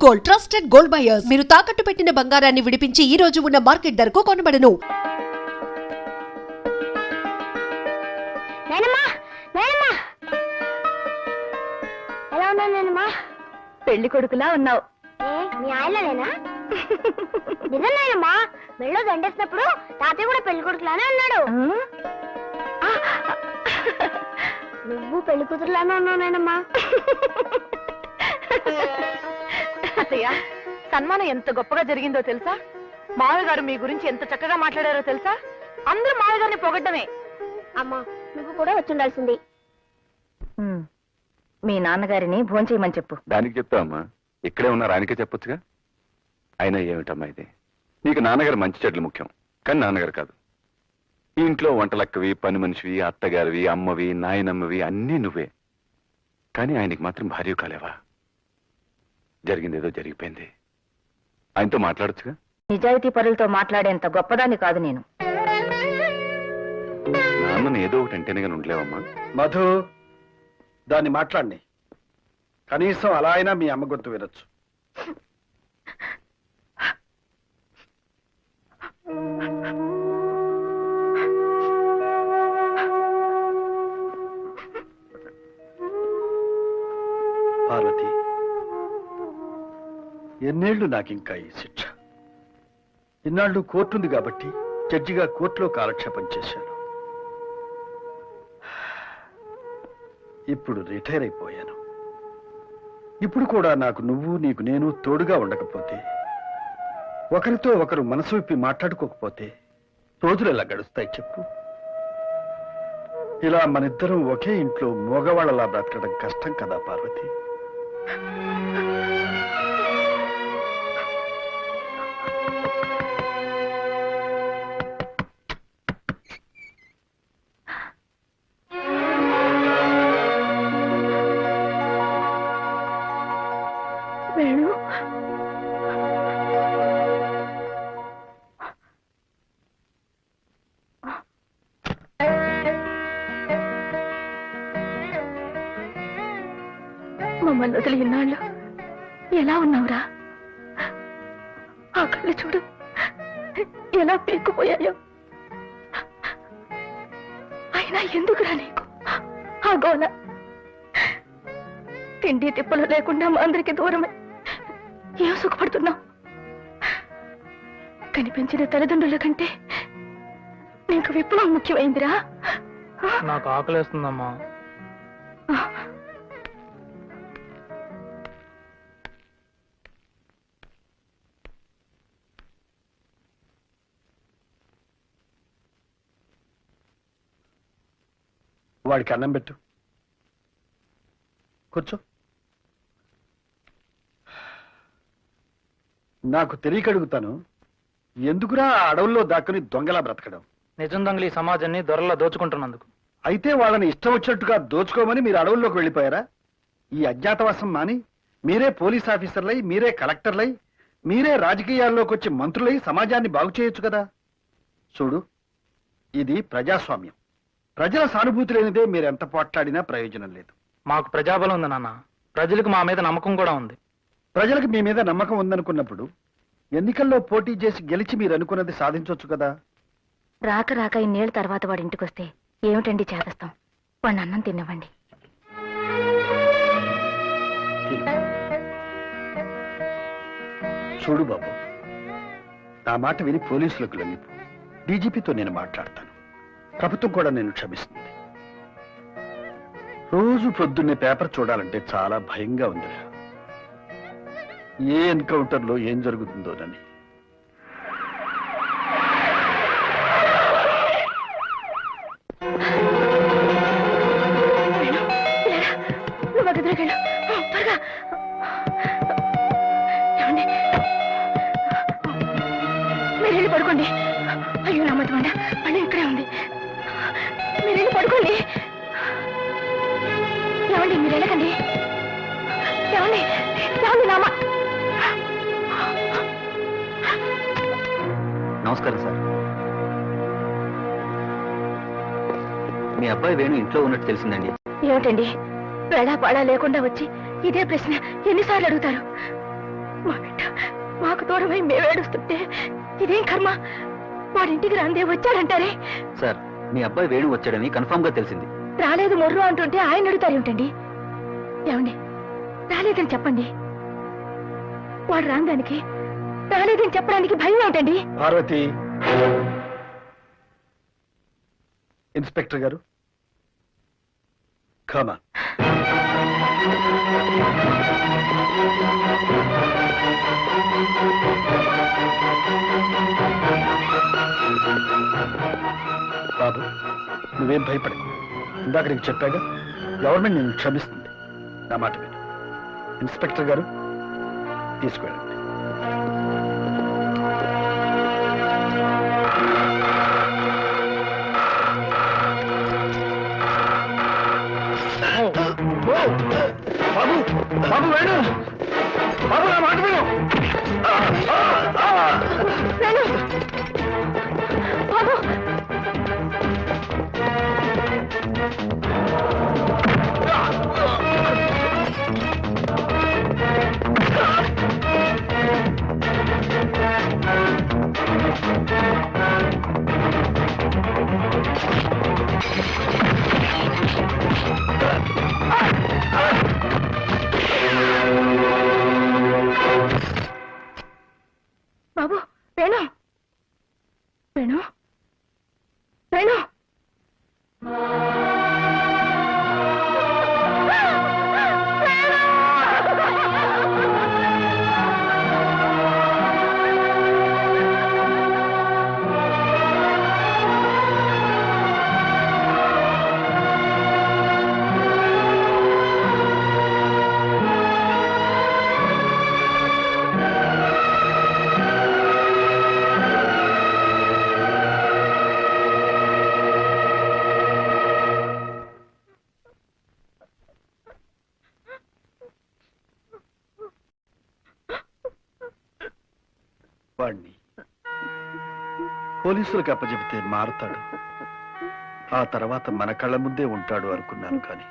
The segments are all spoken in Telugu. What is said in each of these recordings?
Gold, trusted gold buyers. మీరు తాకట్టు పెట్టిన బంగారాన్ని విడిపించి ఈ రోజు ఉన్న మార్కెట్ ధరకు కొనబడను. ఎలా ఉన్నావు నేనమ్మా? పెళ్లి కొడుకులా ఉన్నావు. మీ ఆయనలేనా? నిజమేనమ్మా, మెళ్ళో దండేసినప్పుడు తాతయ్య కూడా పెళ్లి కొడుకులానే ఉన్నాడు. నువ్వు పెళ్లి కూతురులానే ఉన్నావు నేనమ్మా. అత్తయ్య, సన్మానం ఎంత గొప్పగా జరిగిందో తెలుసా? మామయ్య గారు మీ గురించి ఎంత చక్కగా మాట్లాడారో తెలుసా? అందరూ మామయ్య గారిని పొగడ్డమే. అమ్మా, నువ్వు కూడా వచ్చుండాల్సింది. మీ నాన్నగారిని భోంచేయమని చెప్పు. దానికి చెప్తావమ్మా, ఇక్కడే ఉన్న రానికే చెప్పొచ్చుగా. అయినా ఏమిటమ్మా ఇది, నీకు నాన్నగారు మంచి చెడ్లు ముఖ్యం, కానీ నాన్నగారు కాదు. ఈ ఇంట్లో వంటలక్కవి, పని మనిషివి, అత్తగారివి, అమ్మవి, నాయనమ్మవి అన్నీ నువ్వే. కానీ ఆయనకి మాత్రం భార్య కాలేవా? జరిగిందేదో జరిగిపోయింది, ఆయనతో మాట్లాడొచ్చుగా. నిజాయితీ పరులతో మాట్లాడేంత గొప్పదాన్ని కాదు నేను. నాన్నని ఏదో ఒకటి అంటేనే ఉండలేవమ్మా. మధు, దాన్ని మాట్లాడి కనీసం అలా అయినా మీ అమ్మ గొంతు వినొచ్చు. పార్వతి, ఎన్నేళ్లు నాకింకా ఈ శిక్ష? ఇన్నాళ్ళు కోర్టుంది కాబట్టి జడ్జిగా కోర్టులో కాలక్షేపం చేశాను. ఇప్పుడు రిటైర్ అయిపోయాను. ఇప్పుడు కూడా నాకు నువ్వు, నీకు నేను తోడుగా ఉండకపోతే, ఒకరితో ఒకరు మనసు విప్పి మాట్లాడుకోకపోతే రోజులు ఎలా గడుస్తాయి చెప్పు? ఇలా మనిద్దరం ఒకే ఇంట్లో మగవాళ్ళలా బ్రతకడం కష్టం కదా పార్వతి? వేణు, మమ్మల్ని వదిలి ఇన్నాళ్ళు ఎలా ఉన్నావురా? ఆ కళ్ళు చూడు, ఎలా పీక్కుపోయాయో. అయినా ఎందుకురా నీకు ఆ గోల? తిండి తిప్పలు లేకుండా మా అందరికి దూరమై ఏం సుఖపడుతున్నావు? కనిపించిన తల్లిదండ్రుల కంటే నీకు విప్లవం ముఖ్యమైందిరా. నాకు ఆకలేస్తుందమ్మా. వాడికి అన్నం పెట్టు, కూర్చో. నాకు తెలియక అడుగుతాను, ఎందుకురా ఆ అడవుల్లో దాక్కుని దొంగలా బ్రతకడం? నిజం దొంగలు ఈ సమాజాన్ని దొరలా దోచుకుంటున్నందుకు. అయితే వాళ్ళని ఇష్టం వచ్చినట్టుగా దోచుకోమని మీరు అడవుల్లోకి వెళ్ళిపోయారా? ఈ అజ్ఞాతవాసం మాని మీరే పోలీస్ ఆఫీసర్లై, మీరే కలెక్టర్లై, మీరే రాజకీయాల్లోకి వచ్చి మంత్రులై సమాజాన్ని బాగు చేయొచ్చు కదా. చూడు, ఇది ప్రజాస్వామ్యం. ప్రజల సానుభూతి లేనిదే మీరెంత పోట్లాడినా ప్రయోజనం లేదు. మాకు ప్రజాబలం ఉంది నాన్న, ప్రజలకు మా మీద నమ్మకం కూడా ఉంది. ప్రజలకు మీ మీద నమ్మకం ఉందనుకున్నప్పుడు ఎన్నికల్లో పోటీ చేసి గెలిచి మీరు అనుకున్నది సాధించవచ్చు కదా. రాక రాక ఇన్నేళ్ళ తర్వాత వాడి ఇంటికి వస్తే ఏమిటండి చేదస్తాం? వాడిని అన్నం తినవండి. చూడు బాబు, నా మాట విని పోలీసులకు లొంగిపో. డీజీపీతో నేను మాట్లాడతాను. ప్రభుత్వం కూడా నేను క్షమిస్తుంది. రోజు పొద్దున్నే పేపర్ చూడాలంటే చాలా భయంగా ఉందిరా. ఏ ఎన్కౌంటర్లో ఏం జరుగుతుందోనని. మీరెళ్ళి పడుకోండి. అయ్యో నా మధ్య పని ఇక్కడే ఉంది. మీరెళ్ళి పడుకోండి. ఏమండి, మీరు వెళ్ళకండి. ఏమండి, ఏమండి నామ. నమస్కారం సార్. మీ అబ్బాయి వేణు ఇంట్లో ఉన్నట్టు తెలిసిందండి. ఏమిటండి, వేళా పాడా లేకుండా వచ్చి ఇదే ప్రశ్న ఎన్నిసార్లు అడుగుతారు? మా బిడ్డ మాకు దూరమై మేమేడుస్తుంటే ఇదేం కర్మ, వాడింటికి రాందే వచ్చాడంటారే. సార్ మీ అబ్బాయి వేణు వచ్చాడని కన్ఫర్మ్ గా తెలిసింది. రాలేదు మొర్రు అంటుంటే ఆయన అడుగుతారేమిటండి? ఏమండి, రాలేదని చెప్పండి. వాడు రాందానికి రాలేదని చెప్పడానికి భయం ఏమిటండి? పార్వతి, ఇన్స్పెక్టర్ గారు కమా. బాబు, నువ్వేం భయపడి. ఇందాక నీకు చెప్పాగా, గవర్నమెంట్ నేను క్షమిస్తుంది. నా మాట విను. ఇన్స్పెక్టర్ గారు తీసుకువెళ్ళండి. బాబు, బాబు వేణు, బాబు నా మాట విను. బాబు, బాబు, వేణు, వేణు, వేణు. వాణ్ణి పోలీసులకు అప్పచెబితే మారుతాడు, ఆ తర్వాత మన కళ్ళ ముందే ఉంటాడు అనుకున్నాను, కానీ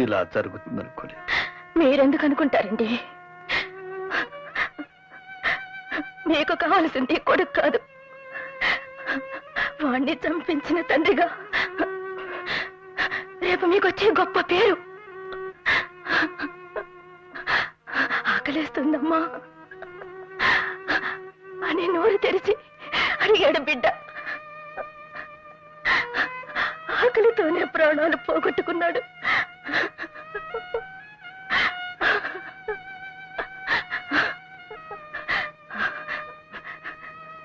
ఇలా జరుగుతుందనుకోలేదు. మీరెందుకు అనుకుంటారండి? మీకు కావాల్సింది కొడుకు కాదు, వాణ్ణి చంపించిన తండ్రిగా రేపు మీకు వచ్చే గొప్ప పేరు. ఆకలేస్తుందమ్మా అని నోరు తెరిచి అడిగాడు బిడ్డ. ఆకలితోనే ప్రాణాలు పోగొట్టుకున్నాడు.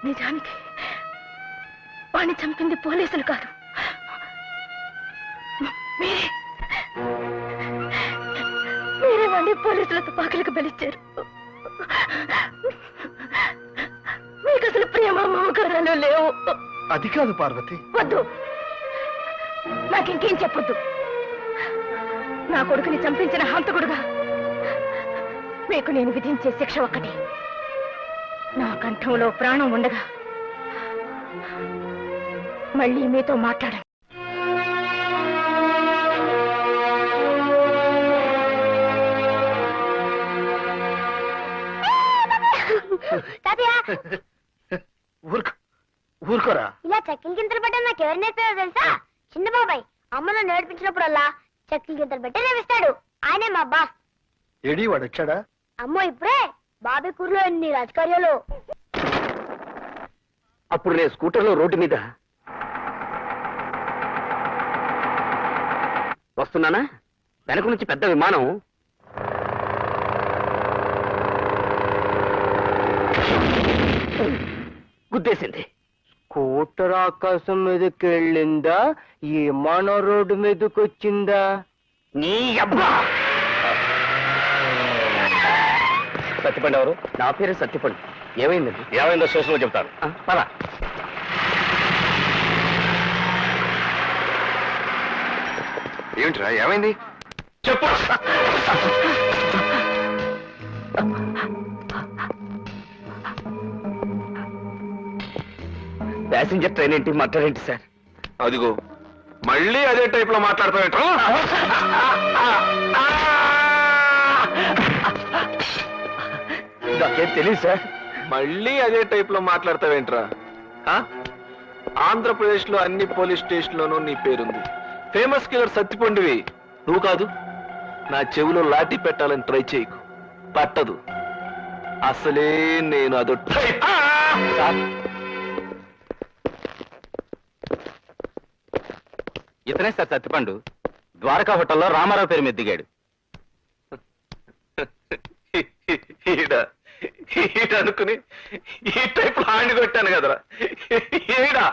నిజానికి వాణ్ణి చంపింది పోలీసులు కాదు, మీరే వాణ్ణి పోలీసుల తుపాకులకు బలిచ్చారు. మీకు అసలు ప్రేమ మమకారాలు లేవు. అది కాదు పార్వతి. వద్దు, నాకింకేం చెప్పొద్దు. నా కొడుకుని చంపించిన హంతకుడుగా మీకు నేను విధించే శిక్ష ఒక్కటి. నా కంఠంలో ప్రాణం ఉండగా మళ్ళీ మీతో మాట్లాడాను. ఊరుకోరా. ఇలా చక్కిల గింతలు పెట్టడం నాకు ఎవరు నేర్పారో తెలుసా? చిన్న బాబాయ్ అమ్మను నేర్పించినప్పుడల్లా చక్కిల గింతలు పెట్టే నేర్పిస్తాడు. ఆయనే మా బాస్. ఏడీ వాడు వచ్చాడా? అమ్మో, ఇప్పుడే బాబాయ్ కూరలో ఎన్ని రాజకార్యాలు. అప్పుడు నేను స్కూటర్లో రోడ్డు మీద వస్తున్నానా, వెనక నుంచి పెద్ద విమానం గుద్దేసింది. స్కూటర్ ఆకాశం మీదకి వెళ్ళిందా, ఈ మన రోడ్డు మీదకి వచ్చిందా? నీ అబ్బా! సత్యపండి ఎవరు? నా పేరు సత్యపండి. ఏమైందండి? ఏమైందో స్టేషన్లో చెప్తాను. పదా. ఏమిట్రా, ఏమైంది చెప్పు. ప్యాసింజర్ ట్రైన్ ఏంటి, మాట్లాడేంటి సార్? అదిగో మళ్ళీ అదే టైప్ లో మాట్లాడతావేంట్రా? నాకేం తెలియదు సార్. మళ్ళీ అదే టైప్ లో మాట్లాడతావేంట్రా? ఆంధ్రప్రదేశ్ లో అన్ని పోలీస్ స్టేషన్ లోనూ నీ పేరుంది. ఫేమస్ కిల్లర్ సత్తిపండువి నువ్వు కాదు. నా చెవిలో లాఠీ పెట్టాలని ట్రై చేయకు, పట్టదు. అసలే నేను అదో టైప్. ఇతనే సార్ సత్తిపండు. ద్వారకా హోటల్లో రామారావు పేరు మీద దిగాడు. ఈడ అనుకుని ఈ టైప్ లో హ్యాండ్ కొట్టాను కదరా. ఈడా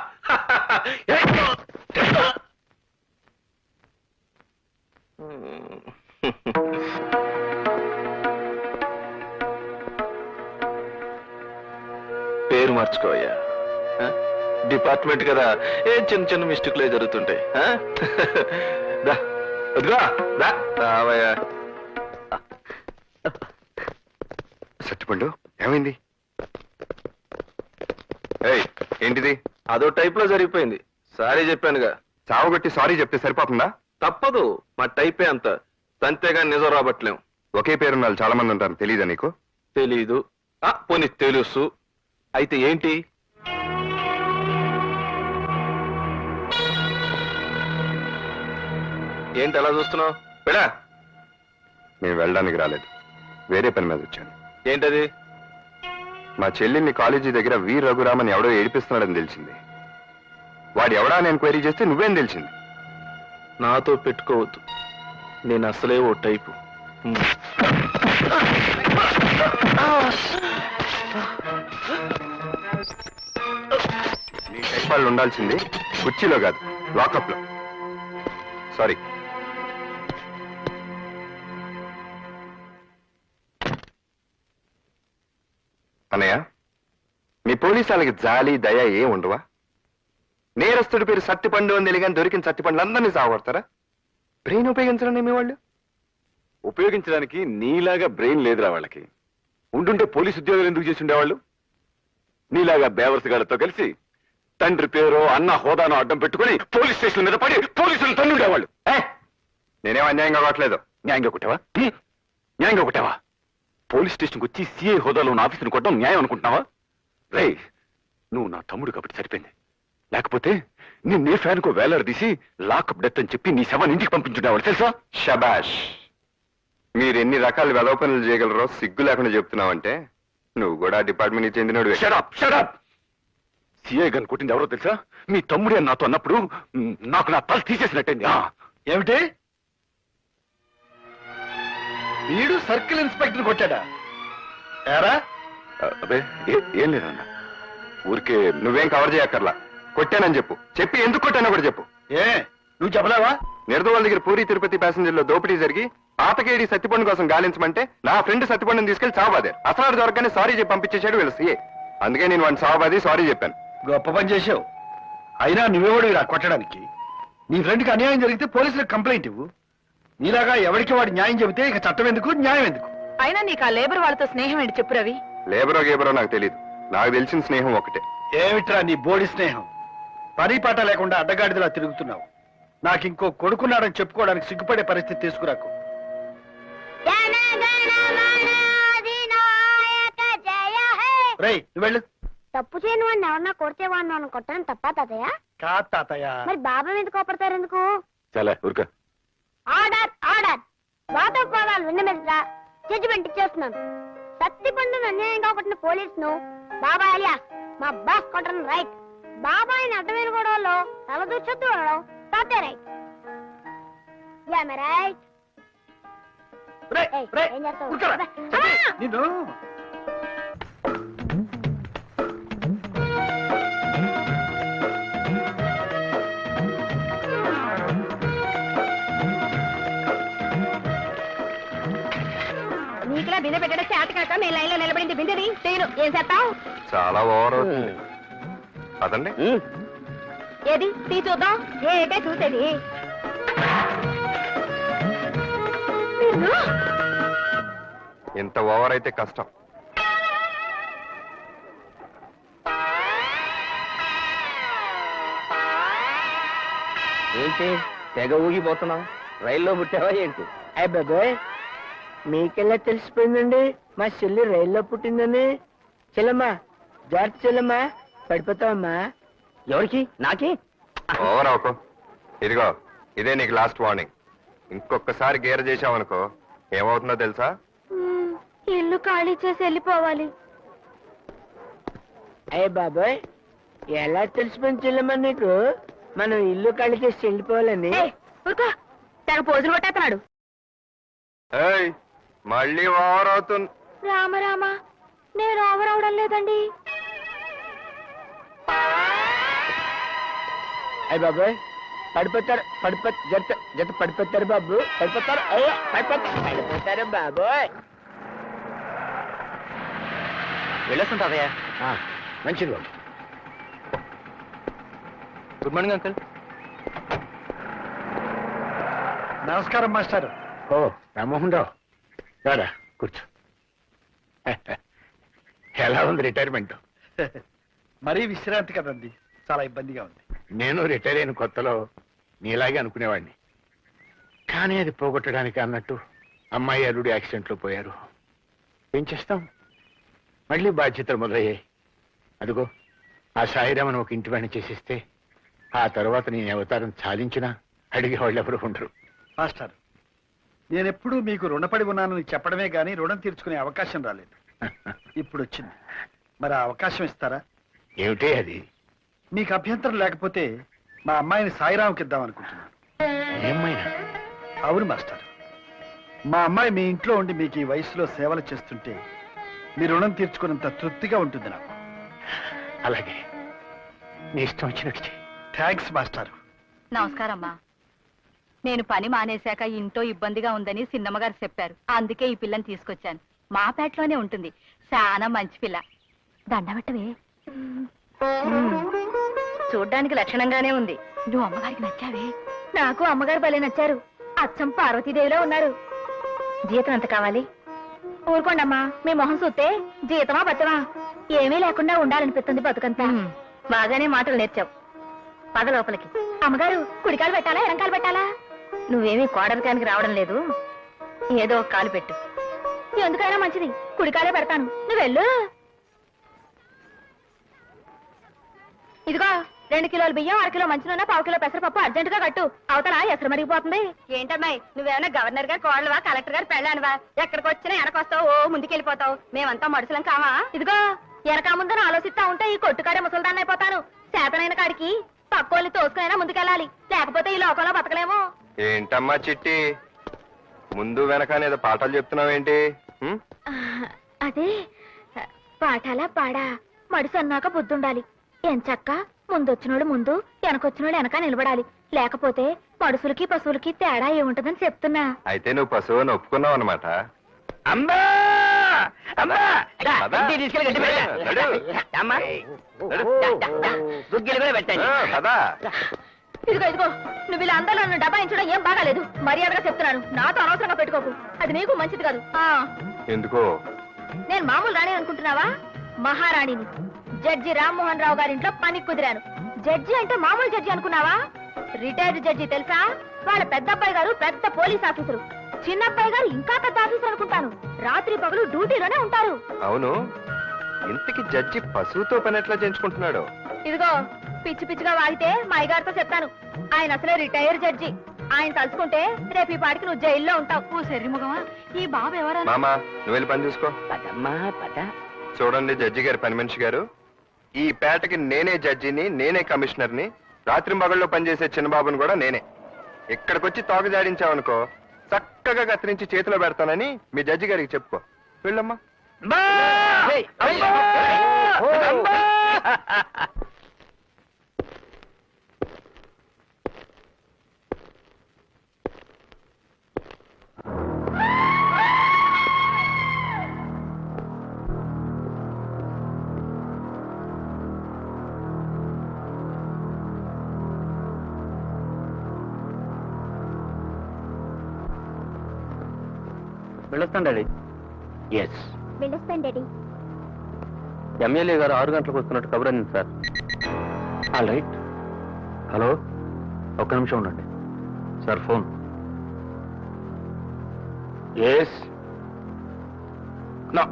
పేరు మార్చుకోవయ్యా. డిపార్ట్మెంట్ కదా, ఏం చిన్న చిన్న మిస్టేక్లే జరుగుతుంటాయి. రావయ్యా. సత్తిపండు ఏమైంది? ఏంటిది? అదో టైప్ లో జరిగిపోయింది. సారీ చెప్పానుగా. చావగొట్టి సారీ చెప్తే సరిపోతుందా? తప్పదు, మా టైపే అంత. అంతేగా నిజం రాబట్టలేం. ఒకే పేరున్న వాళ్ళు చాలా మంది ఉంటారు, తెలీదా నీకు? తెలీదు. పోనీ తెలుసు. అయితే ఏంటి? ఏంటి అలా చూస్తున్నావు? వెళ్ళా. నేను వెళ్ళడానికి రాలేదు, వేరే పని మీద వచ్చాను. ఏంటది? మా చెల్లిని కాలేజీ దగ్గర వి రఘురామన్ ఎవడో ఏడిపిస్తున్నాడని తెలిసింది. వాడు ఎవడా అని ఎంక్వైరీ చేస్తే నువ్వేం తెలిసింది? నాతో పెట్టుకోవద్దు, నేను అసలే ఓ టైపు. నీ టైప్ వాళ్ళు ఉండాల్సింది కుర్చీలో కాదు, లాకప్ లో. సారీ. అన్నయ్య, మీ పోలీసు వాళ్ళకి జాలి దయ ఏం ఉండవా? నేరస్తుడి పేరు సత్తిపండు అని తెలియని దొరికిన సత్తిపండ్లు అందరినీ సాగొడతారా? బ్రెయిన్ ఉపయోగించడం మీ వాళ్ళు? ఉపయోగించడానికి నీలాగా బ్రెయిన్ లేదురా వాళ్ళకి. ఉండుంటే పోలీసు ఉద్యోగాలు ఎందుకు చేసి ఉండేవాళ్ళు? నీలాగా బేవర్సగాళ్ళతో కలిసి తండ్రి పేరు అన్న హోదాను అడ్డం పెట్టుకుని పోలీస్ స్టేషన్ మీద పడి పోలీసులు తన్నుండేవాళ్ళు. నేనేం అన్యాయంగా కొట్టలేదు. న్యాయంగా కొట్టావా? న్యాయంగా కొట్టావా? పోలీస్ స్టేషన్కి వచ్చి సిఐ హోదాలో ఉన్న ఆఫీసును కొట్టడం న్యాయం అనుకుంటున్నావా? రే, నువ్వు నా తమ్ముడు కాబట్టి సరిపోయింది. లేకపోతే నిన్నే ఫ్యాన్కో వేలాడదీసి లాకప్ డెత్ అని చెప్పి నీ శవాన్ని ఇంటికి పంపించుండేవాడు తెలుసా? షబాష్. మీరు ఎన్ని రకాల వెలవ పనులు చేయగలరో సిగ్గు లేకుండా చెప్తున్నావంటే నువ్వు కూడా డిపార్ట్మెంట్కి చెందినోడు. Shut up shut up. సిఐ గన్ కొట్టింది ఎవరో తెలుసా? మీ తమ్ముడే నాతో అన్నప్పుడు నాకు నా తల తీసేసినట్టయింది. ఏమిటి? వీడు సర్కిల్ ఇన్స్పెక్టర్ కొట్టాడా? ఏరా? అబ్బే ఏం లేదన్నా, ఊరికే. నువ్వేం కవర్ చేయక్కర్లా. కొట్టానని చెప్పు. చెప్పి ఎందుకు కొట్టానో కూడా చెప్పు. ఏ నువ్వు చెప్పలేవా? నిర్దవాళ్ళ దగ్గర పూరి తిరుపతి ప్యాసింజర్లో దోపిడీ జరిగి ఆతకేడి సత్తిపండు కోసం గాలించమంటే నా ఫ్రెండ్ సత్తిపండుని తీసుకెళ్లి సావబాదే. అసలు దొరకగానే సారీ చెప్పి పంపించేశాడు వీళ్ళ సీఏ. అందుకే నేను వాడిని సావబాది సారీ చెప్పాను. గొప్ప పని చేసావు. అయినా నువ్వెవడు ఇలా కొట్టడానికి? నీ ఫ్రెండ్కి అన్యాయం జరిగితే పోలీసులకు కంప్లైంట్ ఇవ్వు. నీలాగా ఎవరికి వాడు న్యాయం చెబితే ఇక చట్టం ఎందుకు, న్యాయం ఎందుకు? అయినా నీకు ఆ లేబర్ వాళ్ళతో స్నేహం ఏంటి చెప్పు రవి. లేబరో గేబరో నాకు తెలియదు. నాకు తెలిసిన స్నేహం ఒకటే. ఏమిట్రా నీ బోడి స్నేహం? పని పాట లేకుండా అడ్డగాడిదలా తిరుగుతున్నావు. నాకు ఇంకో కొడుకున్నాడని చెప్పుకోవడానికి సిగ్గుపడే పరిస్థితి తీసుకురాకు. రేయ్, నువ్వు వెళ్ళు. తప్పు చేయని వాడిని ఎవరన్నా కొడితే వాడిని కొట్టడం తప్ప తాతయ్య? కాదు తాతయ్య. మరి బాబా ఎందుకు కోపడతారు? ఎందుకు? చాలా ఊరుక. Order order. వాదోపవాదాలు విన్న మీద జడ్జిమెంట్ ఇచ్చేస్తున్నాను. సత్తిపండును అన్యాయంగా కొట్టిన పోలీసును బాబా అలియా మా బాస్ కొట్టడం రైట్. బాబాయిని అడ్డమైన గొడవల్లో తలదూర్చొద్దు అనడం తాతే రైట్. రైట్. ఏం చేస్తావు? నిన్ను నీకులా బిందె పెట్టడం చేత కాక మీ లైన్ లో నిలబడింది బిందెది చేయను. ఏం చేస్తావు? చాలా ఓవర్ అవుతుంది. అదండి ఏది తీ చూద్దాం. ఏటే చూసేది? ఇంత ఓవర్ అయితే కష్టం. ఏంటి తెగ ఊగిపోతున్నావు? రైల్లో పుట్టావా ఏంటి? అబ్బాబోయ్, మీకెలా తెలిసిపోయిందండి మా చెల్లి రైల్లో పుట్టిందని? చెల్లమ్మా జాగ్రత్త చెల్లమ్మా, పడిపోతావమ్మా. ఎవరికి? నాకి? ఓవర్ అవకో. ఇదిగో ఇదే నీకు లాస్ట్ వార్నింగ్. ఇంకొకసారి గేర్ చేసావనుకో ఏమవుతుందో తెలుసా? ఇల్లు ఖాళీ చేసి వెళ్ళిపోవాలి. అయ్య బాబాయ్, ఎలా తెలిసిపోయింది చెల్లమ్మా నీకు మనం ఇల్లు ఖాళీ చేసి వెళ్ళిపోవాలని? ఊరుకో, తెగ పోజులు కొట్టేస్తున్నాడు. ఏయ్, మళ్ళీ ఓవర్ అవుతుంది. రామ రామ, నేను ఓవర్ అవడం లేదండి. అయ్య బాబాయ్, పడిపోతారు జత జత పడిపోతారు బాబు, పడిపోతారు. అయ్యో పడిపోతారు బాబోయ్. వెళ్ళొస్తుంటావయ్యా. మంచిది బాబు. Good morning uncle. నమస్కారం మాస్టర్. ఓ రామ్మోహన్ రావు, రారా కూర్చో. ఎలా ఉంది రిటైర్మెంట్? మరీ విశ్రాంతి కదండి, చాలా ఇబ్బందిగా ఉంది. నేను రిటైర్ అయిన కొత్తలో నీలాగే అనుకునేవాడిని, కానీ అది పోగొట్టడానికి అన్నట్టు అమ్మాయి అల్లుడు యాక్సిడెంట్లో పోయారు. ఏం చేస్తాం, మళ్ళీ బాధ్యతలు మొదలయ్యాయి. అదిగో ఆ సాయిరామను ఒక ఇంటి వాడిని చేసిస్తే ఆ తర్వాత నేను అవతారం చాలించినా అడిగే వాళ్ళు ఎవరు ఉండరు. మాస్టర్, నేనెప్పుడూ మీకు రుణపడి ఉన్నానని చెప్పడమే గానీ రుణం తీర్చుకునే అవకాశం రాలేదు. ఇప్పుడు వచ్చింది, మరి ఆ అవకాశం ఇస్తారా? ఏమిటే అది? మీకు అభ్యంతరం లేకపోతే మా అమ్మాయిని సాయిరాంకి ఇద్దాం అనుకుంటున్నాను. ఏమైనా? అవును మాస్టర్, మా అమ్మాయి మీ ఇంట్లో ఉండి మీకు ఈ వయసులో సేవలు చేస్తుంటే మీ రుణం తీర్చుకున్నంత తృప్తిగా ఉంటుంది నాకు. అలాగే, నీ ఇష్టం వచ్చినట్టు చెయ్యి. Thanks master. నమస్కారమ్మా. నేను పని మానేశాక ఇంట్లో ఇబ్బందిగా ఉందని సిన్నమ్మగారు చెప్పారు. అందుకే ఈ పిల్లని తీసుకొచ్చాను. మా పేటలోనే ఉంటుంది. చాలా మంచి పిల్ల. దండబెట్టవే. చూడ్డానికి లక్షణంగానే ఉంది. నువ్వు అమ్మగారికి నచ్చావే. నాకు అమ్మగారు భలే నచ్చారు. అచ్చం పార్వతీదేవిలో ఉన్నారు. జీతం ఎంత కావాలి? ఊరుకోండమ్మా, మీ మొహం చూస్తే జీతమా బతమా ఏమీ లేకుండా ఉండాలనిపిస్తుంది బతుకంతా. బాగానే మాటలు నేర్చావు. పద లోపలికి. అమ్మగారు, కుడికాలు పెట్టాలా ఎడంకాలు పెట్టాలా? నువ్వేమీ కోడరికానికి రావడం లేదు. ఏదో ఒక కాలు పెట్టు. ఎందుకైనా మంచిది, కుడికాలే పెడతాను. నువ్వు వెళ్ళు. ఇదిగో 2 కిలోల బియ్యం, 1 కిలో మంచి నూనె, 1/2 కిలో పెసరపప్పు అర్జెంటుగా కట్టు. అవతల ఎసరు మరిగిపోతుంది. ఏంటమ్మాయి, నువ్వేమైనా గవర్నర్ గారు కోడలువా, కలెక్టర్ గారు పెళ్ళానువా? ఎక్కడికి వచ్చినా వెనకొస్తావు, ఓ ముందుకెళ్ళిపోతావు. మేమంతా మడుసులం కావా? ఇదిగో, వెనక ముందని ఆలోచిస్తా ఉంటే ఈ కొట్టుకాడే ముసల్దాన్ని అయిపోతాను. చేతనైన కాడికి పక్కోళ్ళని తోసుకునైనా ముందుకెళ్ళాలి, లేకపోతే ఈ లోకంలో బతకలేము. ఏంటమ్మా చిట్టి, ముందు వెనకానేదో పాఠాలు చెప్తున్నావేంటి? అదే పాఠాలా పాడా, మడిసి అన్నాక బుద్ధుండాలి. ఎంచక్క ముందొచ్చినోడు ముందు, వెనకొచ్చినోడు వెనక నిలబడాలి. లేకపోతే మడుసులకి పశువులకి తేడా ఏముంటదని చెప్తున్నా. అయితే నువ్వు పశువుని ఒప్పుకున్నావు అనమాట. అమ్మా అమ్మా, ఇంటికి తీసుకెళ్ళి గట్టి పెట్టా. అమ్మా, గుగ్గిలు కూడా పెట్టండి. ఇదిగో ఇదిగో, నువ్వు ఇలా అందరూ నన్ను డబాయించడం ఏం బాగాలేదు. మర్యాదగా చెప్తున్నాను, నాతో అనవసరంగా పెట్టుకోకు. అది నీకు మంచిది కాదు. ఎందుకో? నేను మామూలు రాణి అనుకుంటున్నావా? మహారాణిని. జడ్జి రామ్మోహన్ రావు గారింట్లో పని కుదిరాను. జడ్జి అంటే మామూలు జడ్జి అనుకున్నావా? రిటైర్డ్ జడ్జి తెలుసా? వాళ్ళ పెద్దబ్బాయి గారు పెద్ద పోలీస్ ఆఫీసరు, చిన్నబ్బాయి గారు ఇంకా పెద్ద ఆఫీసర్ అనుకుంటాను. రాత్రి పగలు డ్యూటీలోనే ఉంటారు. అవును, ఇంతకి జడ్జి పశువుతో పని ఎట్లా చేయించుకుంటున్నాడు? ఇదిగో, పిచ్చి పిచ్చిగా వాగితే మా అయ్యగారితో చెప్తాను. ఆయన అసలే రిటైర్డ్ జడ్జి. ఆయన తలుచుకుంటే రేపు ఈ పాటికి నువ్వు జైల్లో ఉంటావు. శరీరముఖమా, ఈ బాబు ఎవరా? మామా, నువ్వు వెళ్ళి పని చూసుకో. పదమ్మా పద. చూడండి జడ్జి గారు, పని మనిషి గారు, ఈ పేటకి నేనే జడ్జిని, నేనే కమిషనర్ని. రాత్రి మగళ్ళలో పనిచేసే చిన్నబాబుని కూడా నేనే. ఇక్కడికి వచ్చి తోక జాడించావనుకో, చక్కగా కత్తిరించి చేతిలో పెడతానని మీ జడ్జి గారికి చెప్పుకో. వెళ్ళమ్మా. వెళ్ళొస్తాను డాడీ. ఎస్, వెళ్ళొస్తాను డాడీ. ఎమ్మెల్యే గారు 6 గంటలకు వస్తున్నట్టు కబురండి సార్. All right. హలో, ఒక్క నిమిషం ఉండండి. Sir phone. ఎస్, నా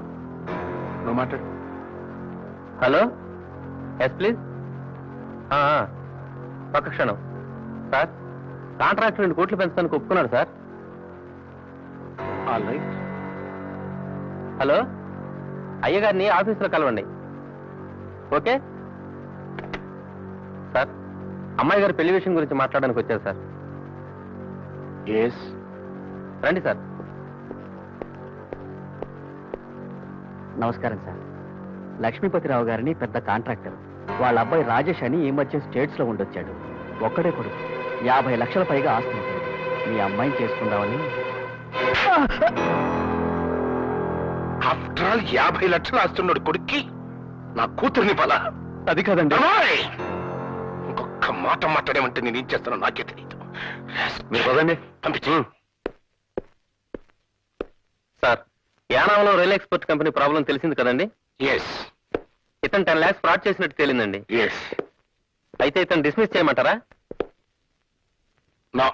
నువ్వు మాట్లాడు. హలో ఎస్ ప్లీజ్ ఒక్క క్షణం సార్. కాంట్రాక్ట్ 2 కోట్లు పెంచడానికి ఒప్పుకున్నాడు సార్. All right. హలో అయ్యగారిని ఆఫీసులో కలవండి. Okay sir. అమ్మాయి గారి పెళ్లి విషయం గురించి మాట్లాడడానికి వచ్చారు సార్. ఎస్. రండి సార్. నమస్కారం సార్. లక్ష్మీపతిరావు గారిని పెద్ద కాంట్రాక్టర్. వాళ్ళ అబ్బాయి రాజేష్ అని ఈ మధ్య స్టేట్స్ లో ఉండొచ్చాడు. ఒక్కడే కొడుకు. 50 లక్షల పైగా ఆస్తి ఉంటుంది. మీ అమ్మాయిని చేసుకుందామని. ఆఫ్టర్ ఆల్ 50 లక్షలు ఆస్తున్నాడు కొడుక్కి నా కూతుర్ని బల. అది కాదండి. ఇంకొక మాట మాట్లాడేమంటే నేను ఏం చేస్తానో నాకే తెలియదు. మీరు పదండి. పంపించు. సార్ యానాంలో రైల్ ఎక్స్పోర్ట్ కంపెనీ ప్రాబ్లం తెలిసింది కదండి. ఎస్ ఇతను 10 lakhs ఫ్రాడ్ చేసినట్టు తేలిందండి. ఎస్. అయితే ఇతను డిస్మిస్ చేయమంటారా? నా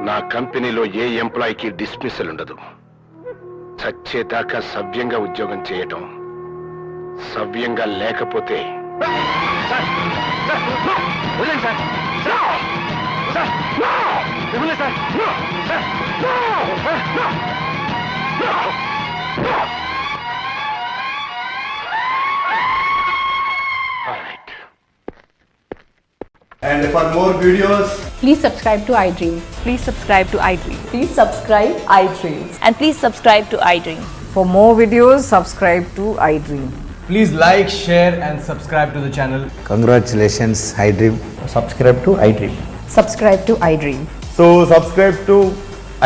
నా కంపెనీలో ఏ ఎంప్లాయీకి డిస్మిసల్ ఉండదు. చచ్చేదాకా సవ్యంగా ఉద్యోగం చేయటం, సవ్యంగా లేకపోతే And for more videos, Please subscribe to iDream. Please subscribe to iDream. Please subscribe iDream. And please subscribe to iDream. For more videos, subscribe to iDream. please like, share and subscribe to the channel. Congratulations, iDream. Subscribe to iDream. Subscribe to iDream. So subscribe to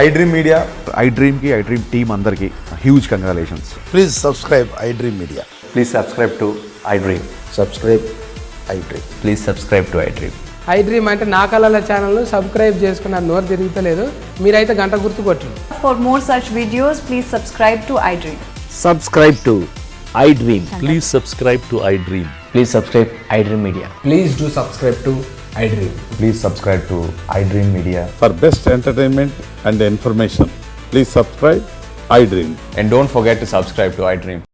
iDream Media. iDream ki iDream team andarki huge congratulations. Please subscribe iDream media. Please subscribe to iDream. Subscribe iDream. Please subscribe to iDream. iDream అంటే నా కళల ఛానల్ సబ్స్క్రైబ్ చేసుకున్న నోరు తిరుగుతలేదు. మీరైతే గంట గుర్తు కొట్టండి. For more such videos, please subscribe to iDream. Subscribe to iDream. Please subscribe to iDream. Please subscribe iDream media. Please do subscribe to iDream. Please subscribe to iDream Media. For best entertainment and information, please subscribe iDream. And don't forget to subscribe to iDream.